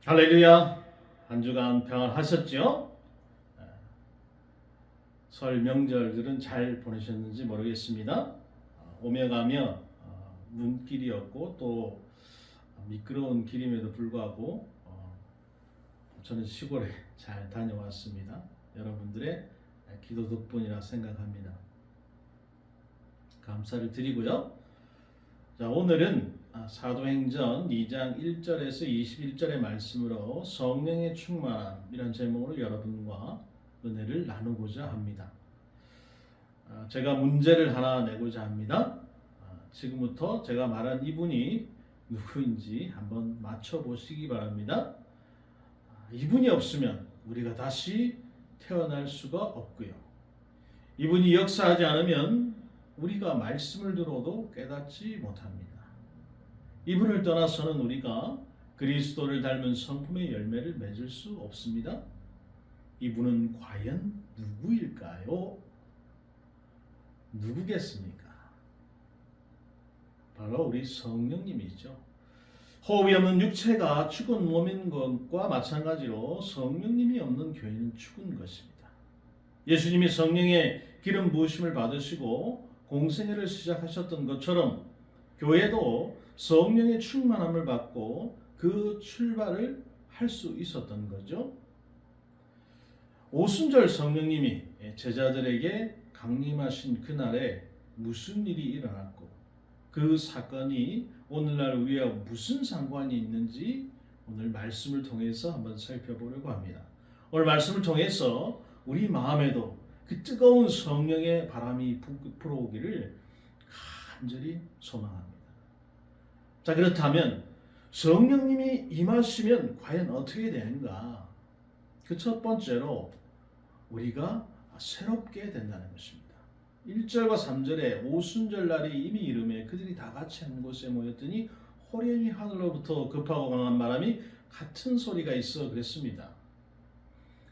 할렐루야. 한 주간 평안하셨죠? 설 명절들은 잘 보내셨는지 모르겠습니다. 오며 가며 눈길이었고 또 미끄러운 길임에도 불구하고 저는 시골에 잘 다녀왔습니다. 여러분들의 기도 덕분이라 생각합니다. 감사를 드리고요. 자, 오늘은 사도행전 2장 1절에서 21절의 말씀으로 성령의 충만함이란 제목으로 여러분과 은혜를 나누고자 합니다. 제가 문제를 하나 내고자 합니다. 지금부터 제가 말한 이분이 누구인지 한번 맞춰보시기 바랍니다. 이분이 없으면 우리가 다시 태어날 수가 없고요. 이분이 역사하지 않으면 우리가 말씀을 들어도 깨닫지 못합니다. 이분을 떠나서는 우리가 그리스도를 닮은 성품의 열매를 맺을 수 없습니다. 이분은 과연 누구일까요? 누구겠습니까? 바로 우리 성령님이죠. 호흡이 없는 육체가 죽은 몸인 것과 마찬가지로 성령님이 없는 교회는 죽은 것입니다. 예수님이 성령의 기름 부으심을 받으시고 공생애를 시작하셨던 것처럼 교회도 성령의 충만함을 받고 그 출발을 할 수 있었던 거죠. 오순절 성령님이 제자들에게 강림하신 그날에 무슨 일이 일어났고 그 사건이 오늘날 우리와 무슨 상관이 있는지 오늘 말씀을 통해서 한번 살펴보려고 합니다. 오늘 말씀을 통해서 우리 마음에도 그 뜨거운 성령의 바람이 불어오기를 간절히 소망합니다. 자, 그렇다면 성령님이 임하시면 과연 어떻게 되는가? 그 첫 번째로 우리가 새롭게 된다는 것입니다. 1절과 3절에 오순절 날이 이미 이름에 그들이 다 같이 한 곳에 모였더니 호련히 하늘로부터 급하고 강한 바람이 같은 소리가 있어 그랬습니다.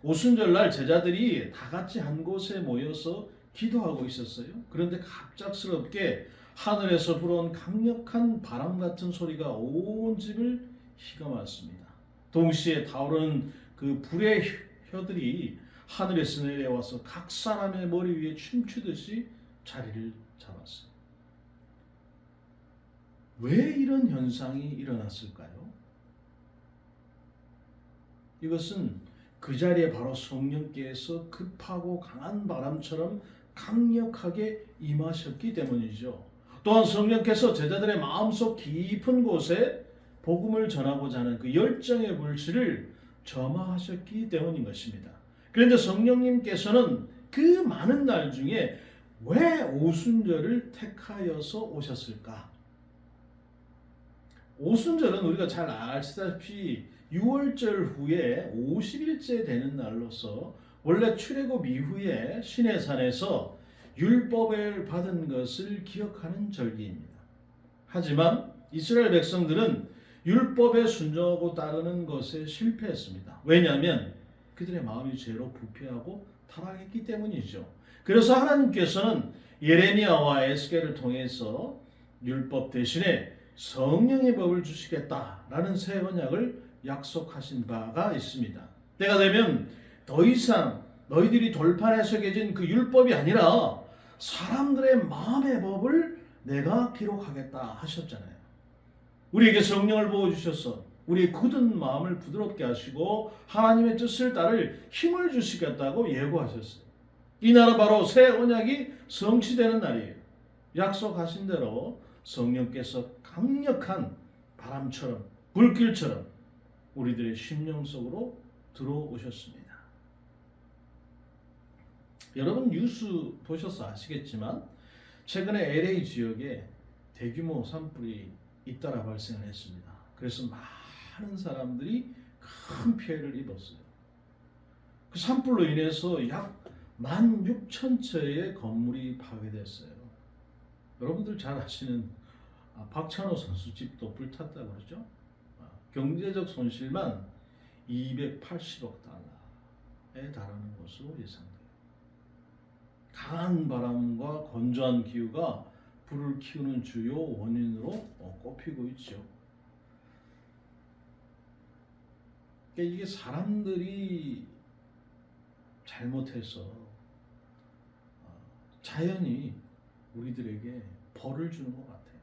오순절 날 제자들이 다 같이 한 곳에 모여서 기도하고 있었어요. 그런데 갑작스럽게 하늘에서 불어온 강력한 바람 같은 소리가 온 집을 휘감았습니다. 동시에 타오르는 그 불의 혀들이 하늘에서 내려와서 각 사람의 머리 위에 춤추듯이 자리를 잡았어요. 왜 이런 현상이 일어났을까요? 이것은 그 자리에 바로 성령께서 급하고 강한 바람처럼 강력하게 임하셨기 때문이죠. 또한 성령께서 제자들의 마음속 깊은 곳에 복음을 전하고자 하는 그 열정의 불씨를 점화하셨기 때문인 것입니다. 그런데 성령님께서는 그 많은 날 중에 왜 오순절을 택하여서 오셨을까? 오순절은 우리가 잘 아시다시피 6월절 후에 50일째 되는 날로서 원래 출애굽 이후에 시내산에서 율법을 받은 것을 기억하는 절기입니다. 하지만 이스라엘 백성들은 율법에 순종하고 따르는 것에 실패했습니다. 왜냐하면 그들의 마음이 죄로 부패하고 타락했기 때문이죠. 그래서 하나님께서는 예레미야와 에스겔을 통해서 율법 대신에 성령의 법을 주시겠다라는 새 언약을 약속하신 바가 있습니다. 때가 되면 더 이상 너희들이 돌판에 새겨진 그 율법이 아니라 사람들의 마음의 법을 내가 기록하겠다 하셨잖아요. 우리에게 성령을 부어주셔서 우리의 굳은 마음을 부드럽게 하시고 하나님의 뜻을 따를 힘을 주시겠다고 예고하셨어요. 이 날은 바로 새 언약이 성취되는 날이에요. 약속하신 대로 성령께서 강력한 바람처럼 불길처럼 우리들의 심령 속으로 들어오셨습니다. 여러분 뉴스 보셔서 아시겠지만 최근에 LA 지역에 대규모 산불이 잇따라 발생을 했습니다. 그래서 많은 사람들이 큰 피해를 입었어요. 그 산불로 인해서 약 16,000채의 건물이 파괴됐어요. 여러분들 잘 아시는 박찬호 선수 집도 불탔다고 그러죠. 경제적 손실만 280억 달러에 달하는 것으로 예상돼요. 강한 바람과 건조한 기후가 불을 키우는 주요 원인으로 꼽히고 있죠. 그러니까 이게 사람들이 잘못해서 자연이 우리들에게 벌을 주는 것 같아요.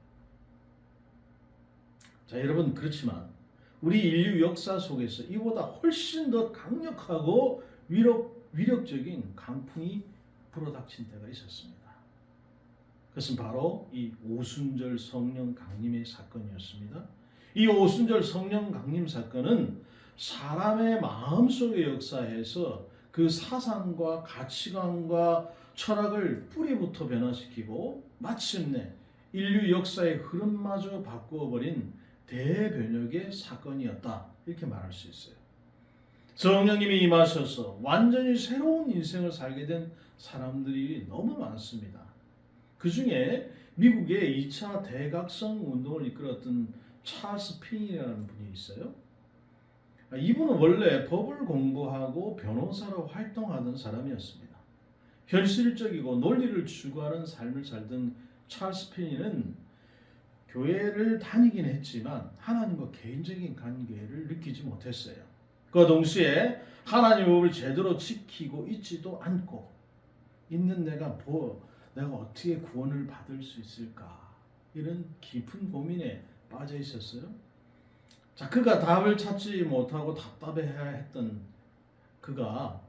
자, 여러분, 그렇지만 우리 인류 역사 속에서 이보다 훨씬 더 강력하고 위력적인 강풍이 불어닥친 때가 있었습니다. 그것은 바로 이 오순절 성령 강림의 사건이었습니다. 이 오순절 성령 강림 사건은 사람의 마음속의 역사에서 그 사상과 가치관과 철학을 뿌리부터 변화시키고 마침내 인류 역사의 흐름마저 바꾸어버린 대변혁의 사건이었다, 이렇게 말할 수 있어요. 성령님이 임하셔서 완전히 새로운 인생을 살게 된 사람들이 너무 많습니다. 그 중에 미국의 2차 대각성 운동을 이끌었던 찰스 핀이라는 분이 있어요. 이분은 원래 법을 공부하고 변호사로 활동하던 사람이었습니다. 현실적이고 논리를 추구하는 삶을 살던 찰스 핀이는 교회를 다니긴 했지만 하나님과 개인적인 관계를 느끼지 못했어요. 그 동시에 하나님의 법을 제대로 지키고 있지도 않고 있는 내가 어떻게 구원을 받을 수 있을까, 이런 깊은 고민에 빠져 있었어요. 자, 그가 답을 찾지 못하고 답답해야 했던 그가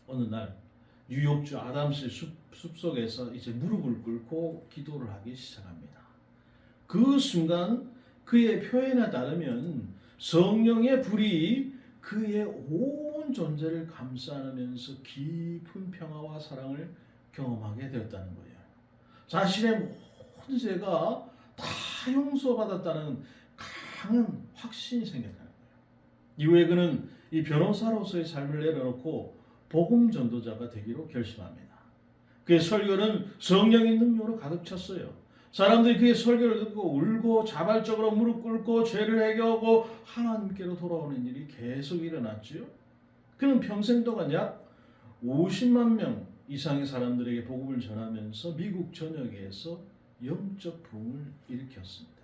어느 날 뉴욕주 아담스 숲속에서 이제 무릎을 꿇고 기도를 하기 시작합니다. 그 순간 그의 표현에 따르면 성령의 불이 그의 온 존재를 감싸면서 깊은 평화와 사랑을 경험하게 되었다는 거예요. 자신의 모든 죄가 다 용서받았다는 강한 확신이 생겼다는 거예요. 이후에 그는 이 변호사로서의 삶을 내려놓고 복음 전도자가 되기로 결심합니다. 그의 설교는 성령의 능력으로 가득 찼어요. 사람들이 그의 설교를 듣고 울고 자발적으로 무릎 꿇고 죄를 회개하고 하나님께로 돌아오는 일이 계속 일어났지요. 그는 평생 동안 약 50만 명 이상의 사람들에게 복음을 전하면서 미국 전역에서 영적 부흥을 일으켰습니다.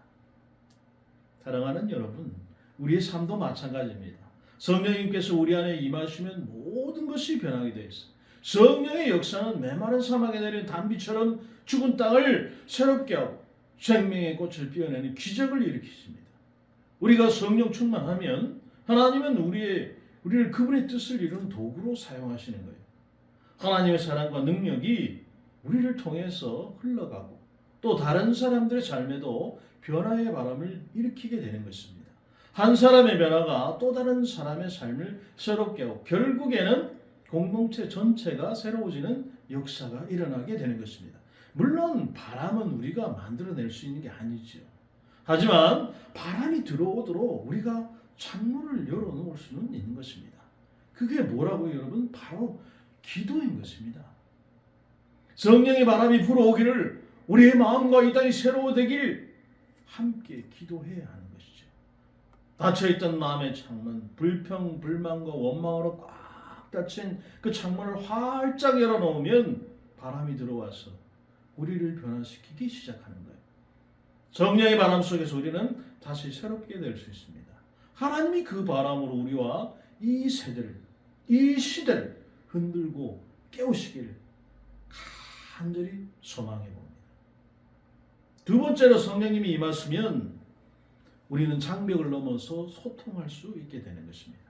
사랑하는 여러분, 우리의 삶도 마찬가지입니다. 성령님께서 우리 안에 임하시면 모든 것이 변하게 되어 있어요. 성령의 역사는 메마른 사막에 내린 단비처럼 죽은 땅을 새롭게 하고 생명의 꽃을 피워내는 기적을 일으키십니다. 우리가 성령 충만하면 하나님은 우리를 그분의 뜻을 이루는 도구로 사용하시는 거예요. 하나님의 사랑과 능력이 우리를 통해서 흘러가고 또 다른 사람들의 삶에도 변화의 바람을 일으키게 되는 것입니다. 한 사람의 변화가 또 다른 사람의 삶을 새롭게 하고 결국에는 공동체 전체가 새로워지는 역사가 일어나게 되는 것입니다. 물론 바람은 우리가 만들어낼 수 있는 게 아니죠. 하지만 바람이 들어오도록 우리가 창문을 열어놓을 수는 있는 것입니다. 그게 뭐라고요, 여러분? 바로 기도인 것입니다. 성령의 바람이 불어오기를 우리의 마음과 이 땅이 새로워지길 함께 기도해야 하는 것이죠. 닫혀있던 마음의 창문, 불평, 불만과 원망으로 꽉 닫힌 그 창문을 활짝 열어놓으면 바람이 들어와서 우리를 변화시키기 시작하는 거예요. 성령의 바람 속에서 우리는 다시 새롭게 될 수 있습니다. 하나님이 그 바람으로 우리와 이 세대를, 이 시대를 흔들고 깨우시길 간절히 소망해 봅니다. 두 번째로 성령님이 임하시면 우리는 장벽을 넘어서 소통할 수 있게 되는 것입니다.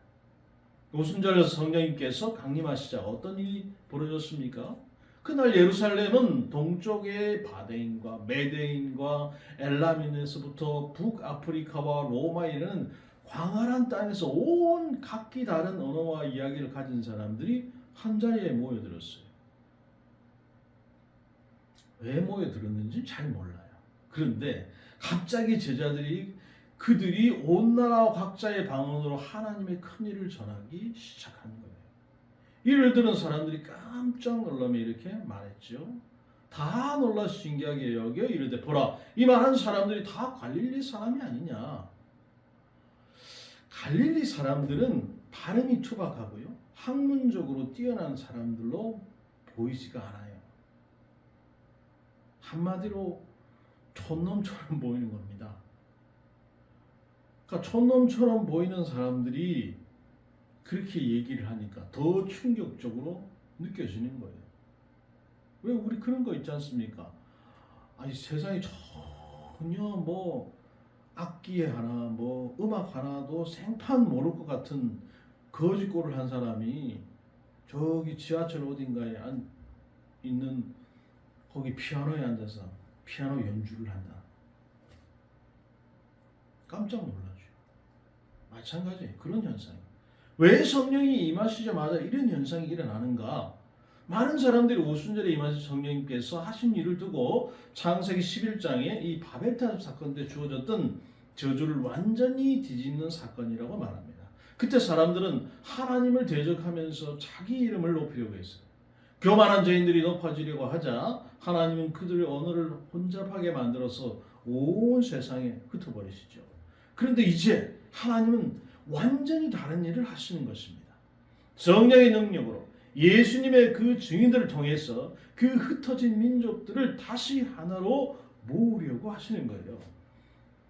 오순절 성령님께서 강림하시자 어떤 일이 벌어졌습니까? 그날 예루살렘은 동쪽의 바데인과 메데인과 엘라민에서부터 북아프리카와 로마에 이르는 광활한 땅에서 온 각기 다른 언어와 이야기를 가진 사람들이 한자리에 모여들었어요. 왜 모여들었는지 잘 몰라요. 그런데 갑자기 제자들이 그들이 온 나라 각자의 방언으로 하나님의 큰 일을 전하기 시작하는 거예요. 이를 들은 사람들이 깜짝 놀라며 이렇게 말했죠. 다 놀라 신기하게 여겨 이르되 보라, 이 많은 사람들이 다 갈릴리 사람이 아니냐. 갈릴리 사람들은 발음이 투박하고요, 학문적으로 뛰어난 사람들로 보이지가 않아요. 한마디로 촌놈처럼 보이는 겁니다. 그러니까 촌놈처럼 보이는 사람들이 그렇게 얘기를 하니까 더 충격적으로 느껴지는 거예요. 왜 우리 그런 거 있지 않습니까? 아니 세상에 전혀 뭐 악기 하나 뭐 음악 하나도 생판 모를 것 같은 거짓골을 한 사람이 저기 지하철 어딘가에 있는 거기 피아노에 앉아서 피아노 연주를 한다. 깜짝 놀라죠. 마찬가지 그런 현상이. 왜 성령이 임하시자마자 이런 현상이 일어나는가? 많은 사람들이 오순절에 임하신 성령님께서 하신 일을 두고 창세기 11장에 이 바벨탑 사건 때 주어졌던 저주를 완전히 뒤집는 사건이라고 말합니다. 그때 사람들은 하나님을 대적하면서 자기 이름을 높이려고 했어요. 교만한 죄인들이 높아지려고 하자 하나님은 그들의 언어를 혼잡하게 만들어서 온 세상에 흩어버리시죠. 그런데 이제 하나님은 완전히 다른 일을 하시는 것입니다. 성령의 능력으로 예수님의 그 증인들을 통해서 그 흩어진 민족들을 다시 하나로 모으려고 하시는 거예요.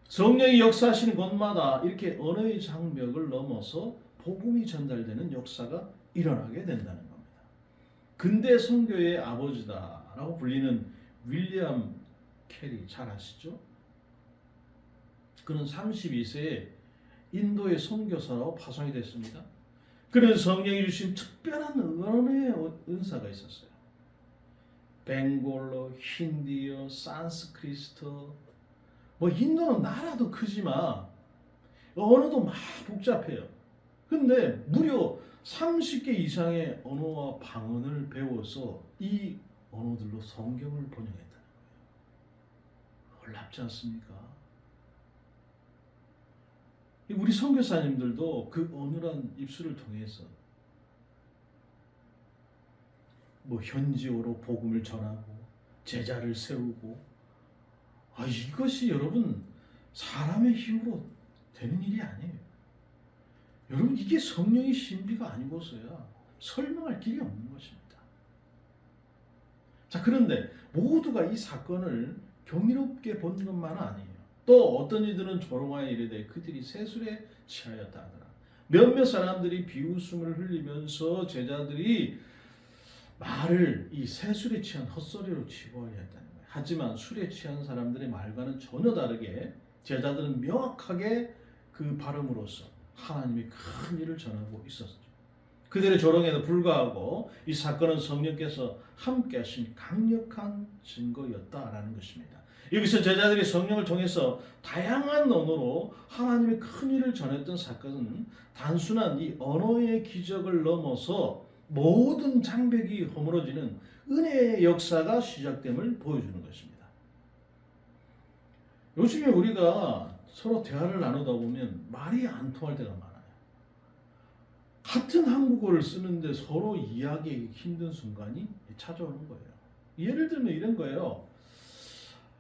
성령이 역사하시는 곳마다 이렇게 언어의 장벽을 넘어서 복음이 전달되는 역사가 일어나게 된다는 겁니다. 근대 선교의 아버지다라고 불리는 윌리엄 캐리 잘 아시죠? 그는 32세에 인도의 선교사로 파송이 됐습니다. 그는 성령이 주신 특별한 언어의 은사가 있었어요. 벵골로, 힌디어, 산스크리트, 뭐 인도는 나라도 크지만 언어도 막 복잡해요. 근데 무려 30개 이상의 언어와 방언을 배워서 이 언어들로 성경을 번역했다는 거예요. 놀랍지 않습니까? 우리 선교사님들도 그 어눌한 입술을 통해서 뭐 현지어로 복음을 전하고 제자를 세우고 이것이 여러분 사람의 힘으로 되는 일이 아니에요. 여러분 이게 성령의 신비가 아니고서야 설명할 길이 없는 것입니다. 자 그런데 모두가 이 사건을 경이롭게 본 것만은 아니에요. 또 어떤 이들은 조롱하여 이르되 그들이 새술에 취하였다 하더라. 몇몇 사람들이 비웃음을 흘리면서 제자들이 말을 이 새술에 취한 헛소리로 치부하려 했다는 거예요. 하지만 술에 취한 사람들의 말과는 전혀 다르게 제자들은 명확하게 그 발음으로써 하나님의 큰 일을 전하고 있었죠. 그들의 조롱에도 불구하고 이 사건은 성령께서 함께 하신 강력한 증거였다라는 것입니다. 여기서 제자들이 성령을 통해서 다양한 언어로 하나님의 큰 일을 전했던 사건은 단순한 이 언어의 기적을 넘어서 모든 장벽이 허물어지는 은혜의 역사가 시작됨을 보여주는 것입니다. 요즘에 우리가 서로 대화를 나누다 보면 말이 안 통할 때가 많아요. 같은 한국어를 쓰는데 서로 이해하기 힘든 순간이 찾아오는 거예요. 예를 들면 이런 거예요.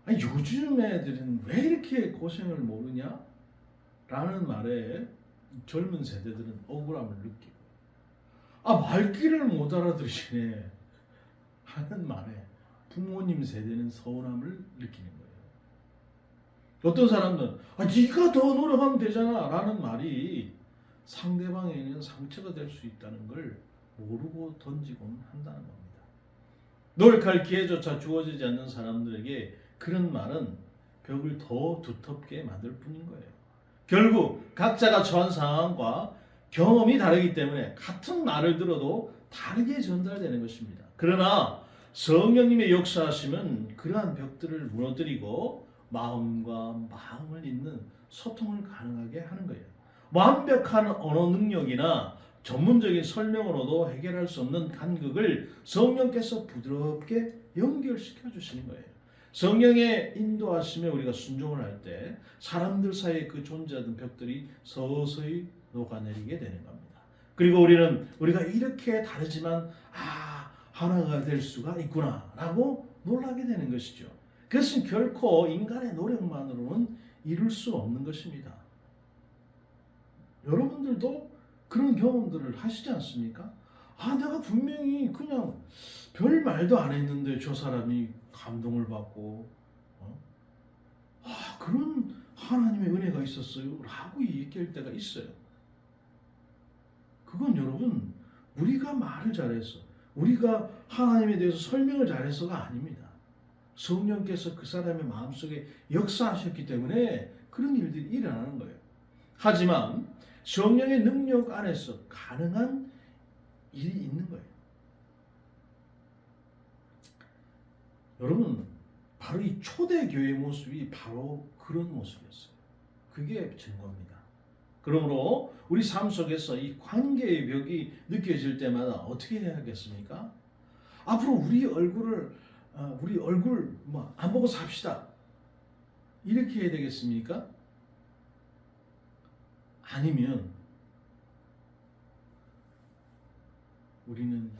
요즘 애들은 왜 이렇게 고생을 모르냐? 라는 말에 젊은 세대들은 억울함을 느끼고 말귀를 못 알아들으시네 하는 말에 부모님 세대는 서운함을 느끼는 거예요. 어떤 사람들은 네가 더 노력하면 되잖아 라는 말이 상대방에게는 상처가 될 수 있다는 걸 모르고 던지곤 한다는 겁니다. 노력할 기회조차 주어지지 않는 사람들에게 그런 말은 벽을 더 두텁게 만들 뿐인 거예요. 결국 각자가 처한 상황과 경험이 다르기 때문에 같은 말을 들어도 다르게 전달되는 것입니다. 그러나 성령님의 역사하심은 그러한 벽들을 무너뜨리고 마음과 마음을 잇는 소통을 가능하게 하는 거예요. 완벽한 언어 능력이나 전문적인 설명으로도 해결할 수 없는 간극을 성령께서 부드럽게 연결시켜 주시는 거예요. 성령의 인도하심에 우리가 순종을 할 때 사람들 사이에 그 존재하던 벽들이 서서히 녹아내리게 되는 겁니다. 그리고 우리가 이렇게 다르지만 하나가 될 수가 있구나 라고 놀라게 되는 것이죠. 그것은 결코 인간의 노력만으로는 이룰 수 없는 것입니다. 여러분들도 그런 경험들을 하시지 않습니까? 내가 분명히 그냥 별 말도 안 했는데 저 사람이 감동을 받고 그런 하나님의 은혜가 있었어요? 라고 얘기할 때가 있어요. 그건 여러분 우리가 말을 잘해서 우리가 하나님에 대해서 설명을 잘해서가 아닙니다. 성령께서 그 사람의 마음속에 역사하셨기 때문에 그런 일들이 일어나는 거예요. 하지만 성령의 능력 안에서 가능한 일이 있는 거예요. 여러분 바로 이 초대교회 모습이 바로 그런 모습이었어요. 그게 증거입니다. 그러므로 우리 삶 속에서 이 관계의 벽이 느껴질 때마다 어떻게 해야겠습니까? 앞으로 우리 얼굴 안 보고 삽시다. 이렇게 해야 되겠습니까? 아니면 우리는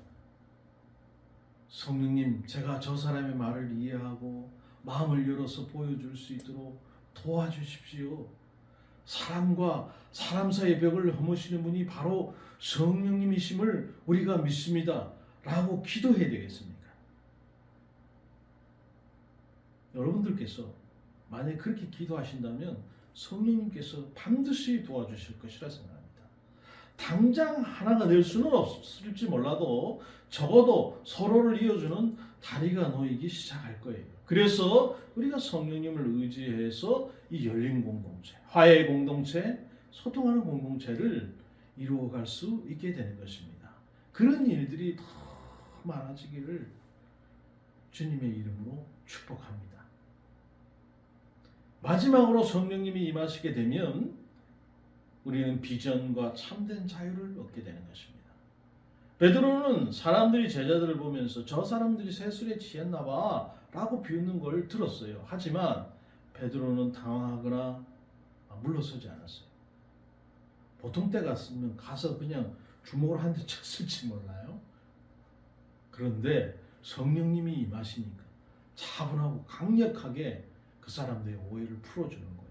성령님, 제가 저 사람의 말을 이해하고 마음을 열어서 보여줄 수 있도록 도와주십시오. 사람과 사람 사이의 벽을 허무시는 분이 바로 성령님이심을 우리가 믿습니다. 라고 기도해야 되겠습니까? 여러분들께서 만약 그렇게 기도하신다면 성령님께서 반드시 도와주실 것이라 생각합니다. 당장 하나가 될 수는 없을지 몰라도 적어도 서로를 이어주는 다리가 놓이기 시작할 거예요. 그래서 우리가 성령님을 의지해서 이 열린 공동체, 화해 공동체, 소통하는 공동체를 이루어갈 수 있게 되는 것입니다. 그런 일들이 더 많아지기를 주님의 이름으로 축복합니다. 마지막으로 성령님이 임하시게 되면 우리는 비전과 참된 자유를 얻게 되는 것입니다. 베드로는 사람들이 제자들을 보면서 저 사람들이 세술에 취했나 봐 라고 비웃는 걸 들었어요. 하지만 베드로는 당황하거나 물러서지 않았어요. 보통 때 같으면 가서 그냥 주먹을 한 대 쳤을지 몰라요. 그런데 성령님이 임하시니까 차분하고 강력하게 그 사람들의 오해를 풀어주는 거예요.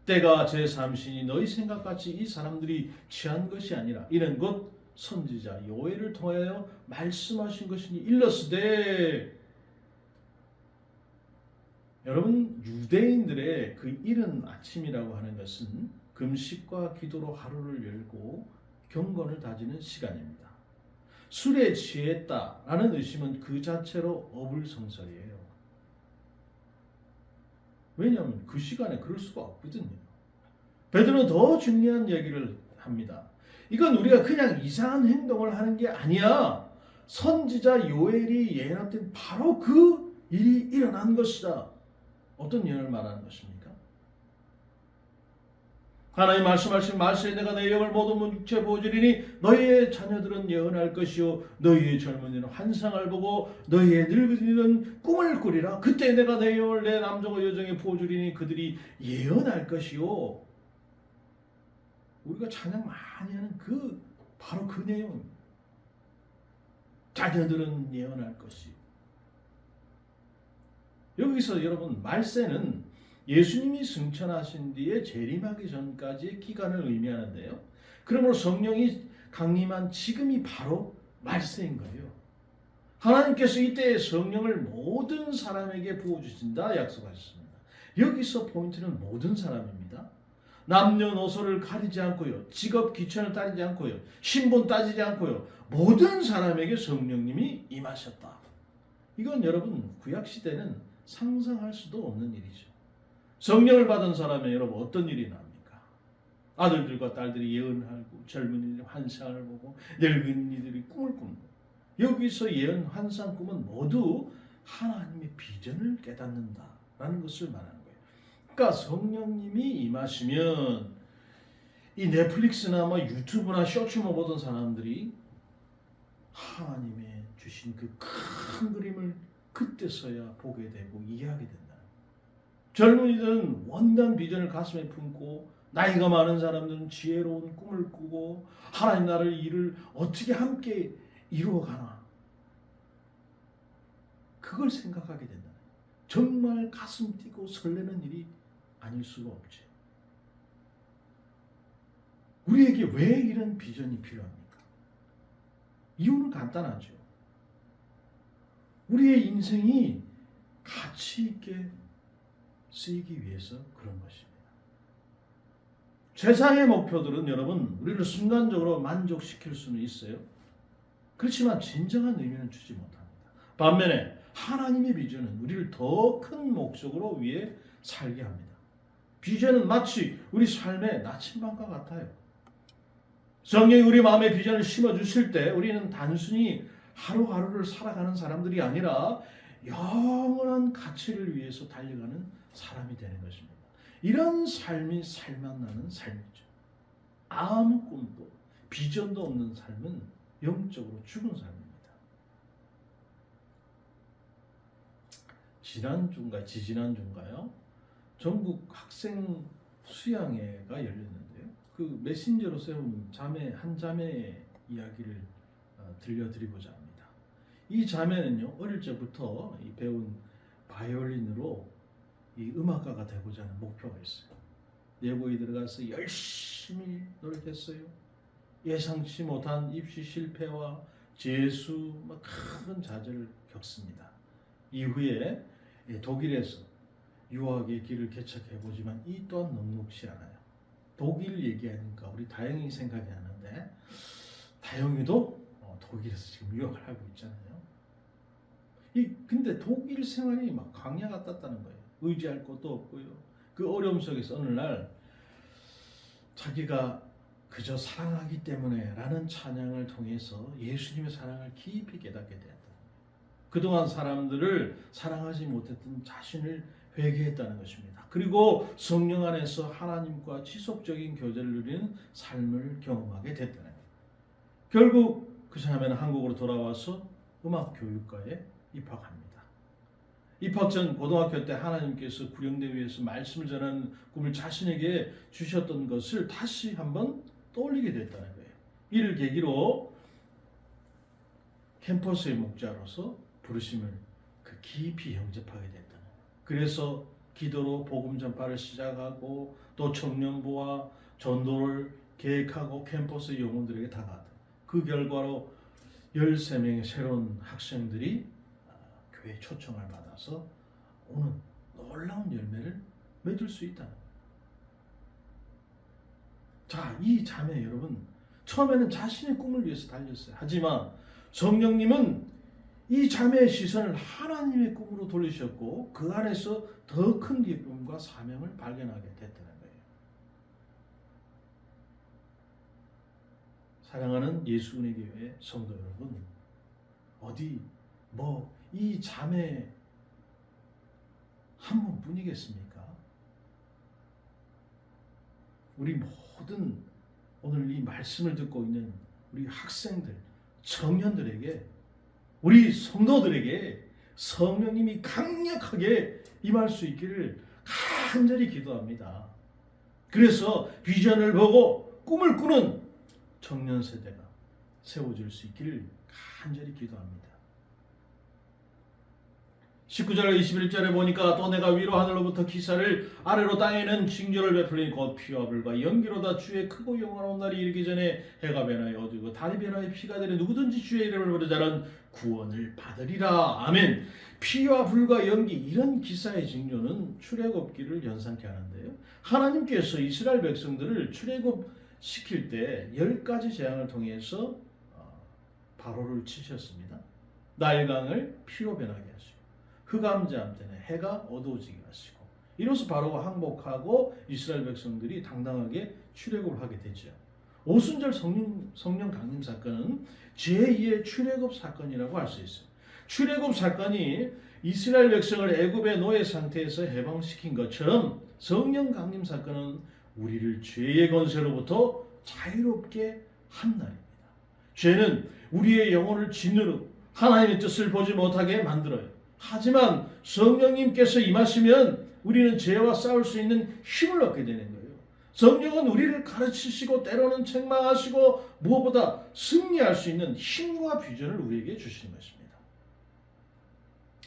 때가 제3신이 너희 생각같이 이 사람들이 취한 것이 아니라 이런 것 선지자 요엘을 통하여 말씀하신 것이니 일렀으되. 여러분 유대인들의 그 이른 아침이라고 하는 것은 금식과 기도로 하루를 열고 경건을 다지는 시간입니다. 술에 취했다라는 의심은 그 자체로 어불성설이에요. 왜냐하면 그 시간에 그럴 수가 없거든요. 베드로는 더 중요한 얘기를 합니다. 이건 우리가 그냥 이상한 행동을 하는 게 아니야. 선지자 요엘이 예언했던 바로 그 일이 일어난 것이다. 어떤 예언을 말하는 것입니까? 하나님 말씀하신 말씀에 내가 내 영을 모든 문체 보여주리니 너희의 자녀들은 예언할 것이요 너희의 젊은이는 환상을 보고 너희의 늙은이는 꿈을 꾸리라. 그때 내가 내 영을 내 남종과 여종에 보여주리니 그들이 예언할 것이요. 우리가 찬양 많이 하는 바로 그 내용입니다. 자녀들은 예언할 것이요. 여기서 여러분 말세는 예수님이 승천하신 뒤에 재림하기 전까지의 기간을 의미하는데요. 그러므로 성령이 강림한 지금이 바로 말세인 거예요. 하나님께서 이때 성령을 모든 사람에게 부어주신다 약속하셨습니다. 여기서 포인트는 모든 사람입니다. 남녀노소를 가리지 않고요. 직업 귀천을 따지지 않고요. 신분 따지지 않고요. 모든 사람에게 성령님이 임하셨다. 이건 여러분 구약시대는 상상할 수도 없는 일이죠. 성령을 받은 사람의 여러분 어떤 일이 납니까? 아들들과 딸들이 예언하고 젊은이들이 환상을 보고 늙은이들이 꿈을 꾼다. 여기서 예언, 환상, 꿈은 모두 하나님의 비전을 깨닫는다라는 것을 말하는 거예요. 그러니까 성령님이 임하시면 이 넷플릭스나 유튜브나 쇼츠만 보던 사람들이 하나님의 주신 그 큰 그림을 그때서야 보게 되고 이해하게 된다. 젊은이들은 원단 비전을 가슴에 품고 나이가 많은 사람들은 지혜로운 꿈을 꾸고 하나님 나라의 일을 어떻게 함께 이루어가나 그걸 생각하게 된다. 정말 가슴 뛰고 설레는 일이 아닐 수가 없지. 우리에게 왜 이런 비전이 필요합니까? 이유는 간단하죠. 우리의 인생이 가치 있게 쓰이기 위해서 그런 것입니다. 세상의 목표들은 여러분 우리를 순간적으로 만족시킬 수는 있어요. 그렇지만 진정한 의미는 주지 못합니다. 반면에 하나님의 비전은 우리를 더 큰 목적으로 위해 살게 합니다. 비전은 마치 우리 삶의 나침반과 같아요. 성령이 우리 마음에 비전을 심어주실 때 우리는 단순히 하루하루를 살아가는 사람들이 아니라 영원한 가치를 위해서 달려가는 사람이 되는 것입니다. 이런 삶이 살맛나는 삶이죠. 아무 꿈도 비전도 없는 삶은 영적으로 죽은 삶입니다. 지지난주인가요? 전국 학생 수양회가 열렸는데요. 그 메신저로 세운 한 자매 이야기를 들려드리고자 합니다. 이 자매는요, 어릴 적부터 배운 바이올린으로 이 음악가가 되고자 하는 목표가 있어요. 예고에 들어가서 열심히 노력했어요. 예상치 못한 입시 실패와 재수, 큰 좌절을 겪습니다. 이후에 독일에서 유학의 길을 개척해보지만 이 또한 녹록지 않아요. 독일 얘기하니까 우리 다영이 생각이 나는데, 다영이도 독일에서 지금 유학을 하고 있잖아요. 근데 독일 생활이 막 광야 같았다는 거예요. 의지할 것도 없고요. 그 어려움 속에서 어느 날 자기가 그저 사랑하기 때문에 라는 찬양을 통해서 예수님의 사랑을 깊이 깨닫게 되었다. 그동안 사람들을 사랑하지 못했던 자신을 회개했다는 것입니다. 그리고 성령 안에서 하나님과 지속적인 교제를 누리는 삶을 경험하게 됐다는 거예요. 결국 그 사람은 한국으로 돌아와서 음악교육과에 입학합니다. 입학 전 고등학교 때 하나님께서 구령대 위에서 말씀을 전하는 꿈을 자신에게 주셨던 것을 다시 한번 떠올리게 됐다는 거예요. 이를 계기로 캠퍼스의 목자로서 부르심을 깊이 영접하게 됐다는 거예요. 그래서 기도로 복음 전파를 시작하고 또 청년부와 전도를 계획하고 캠퍼스 영혼들에게 다가갔다. 그 결과로 13명의 새로운 학생들이 교회 초청을 받아서 오는 놀라운 열매를 맺을 수 있다는 거예요. 자, 이 자매 여러분, 처음에는 자신의 꿈을 위해서 달렸어요. 하지만 성령님은 이 자매의 시선을 하나님의 꿈으로 돌리셨고 그 안에서 더 큰 기쁨과 사명을 발견하게 됐다는 거예요. 사랑하는 예수님의 교회 성도 여러분, 이 자매 한 분뿐이겠습니까? 우리 모든 오늘 이 말씀을 듣고 있는 우리 학생들, 청년들에게, 우리 성도들에게 성령님이 강력하게 임할 수 있기를 간절히 기도합니다. 그래서 비전을 보고 꿈을 꾸는 청년 세대가 세워질 수 있기를 간절히 기도합니다. 19절 21절에 보니까 또 내가 위로 하늘로부터 기사를 아래로 땅에는 징조를 베풀리니 곧 피와 불과 연기로다. 주의 크고 영원한 날이 이르기 전에 해가 변하여 어두고 달이 변하여 피가 되는 누구든지 주의 이름을 부르는 자는 구원을 받으리라. 아멘. 피와 불과 연기, 이런 기사의 징조는 출애굽기를 연상케 하는데요. 하나님께서 이스라엘 백성들을 출애굽시킬 때 10가지 재앙을 통해서 바로를 치셨습니다. 나일강을 피로 변하게 하시고 흑암잠 때는 해가 어두워지게 하시고, 이로써 바로가 항복하고 이스라엘 백성들이 당당하게 출애굽을 하게 되죠. 오순절 성령 강림 사건은 제2의 출애굽 사건이라고 할 수 있어요. 출애굽 사건이 이스라엘 백성을 애굽의 노예 상태에서 해방시킨 것처럼 성령 강림 사건은 우리를 죄의 권세로부터 자유롭게 한 날입니다. 죄는 우리의 영혼을 짓누르고 하나님의 뜻을 보지 못하게 만들어요. 하지만 성령님께서 임하시면 우리는 죄와 싸울 수 있는 힘을 얻게 되는 거예요. 성령은 우리를 가르치시고 때로는 책망하시고 무엇보다 승리할 수 있는 힘과 비전을 우리에게 주시는 것입니다.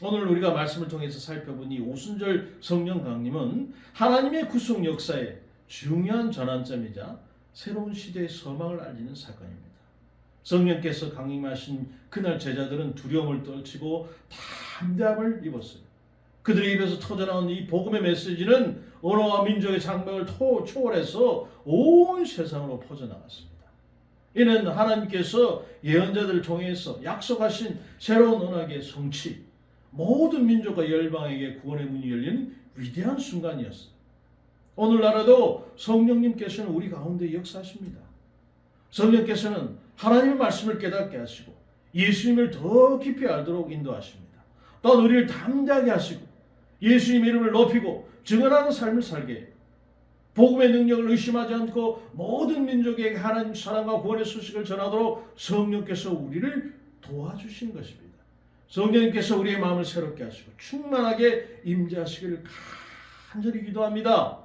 오늘 우리가 말씀을 통해서 살펴본 이 오순절 성령 강림은 하나님의 구속 역사의 중요한 전환점이자 새로운 시대의 소망을 알리는 사건입니다. 성령께서 강림하신 그날 제자들은 두려움을 떨치고 담대함을 입었어요. 그들의 입에서 터져나온 이 복음의 메시지는 언어와 민족의 장벽을 초월해서 온 세상으로 퍼져나갔습니다. 이는 하나님께서 예언자들을 통해서 약속하신 새로운 언약의 성취, 모든 민족과 열방에게 구원의 문이 열린 위대한 순간이었어요. 오늘날에도 성령님께서는 우리 가운데 역사하십니다. 성령께서는 하나님의 말씀을 깨닫게 하시고 예수님을 더 깊이 알도록 인도하십니다. 또한 우리를 담대하게 하시고 예수님의 이름을 높이고 증언하는 삶을 살게 해요. 복음의 능력을 의심하지 않고 모든 민족에게 하나님 사랑과 구원의 소식을 전하도록 성령께서 우리를 도와주시는 것입니다. 성령님께서 우리의 마음을 새롭게 하시고 충만하게 임재하시기를 간절히 기도합니다.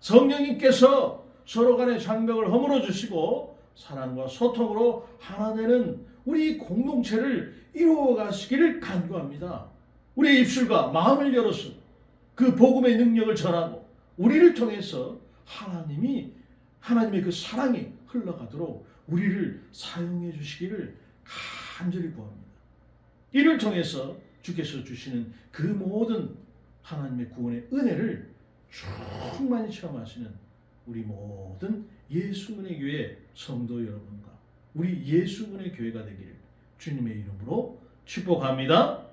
성령님께서 서로 간의 장벽을 허물어 주시고 사랑과 소통으로 하나 되는 우리 공동체를 이루어 가시기를 간구합니다. 우리의 입술과 마음을 열어서 그 복음의 능력을 전하고 우리를 통해서 하나님의 그 사랑이 흘러가도록 우리를 사용해 주시기를 간절히 구합니다. 이를 통해서 주께서 주시는 그 모든 하나님의 구원의 은혜를 충만히 체험하시는 우리 모든 예수군의 교회 성도 여러분과 우리 예수군의 교회가 되기를 주님의 이름으로 축복합니다.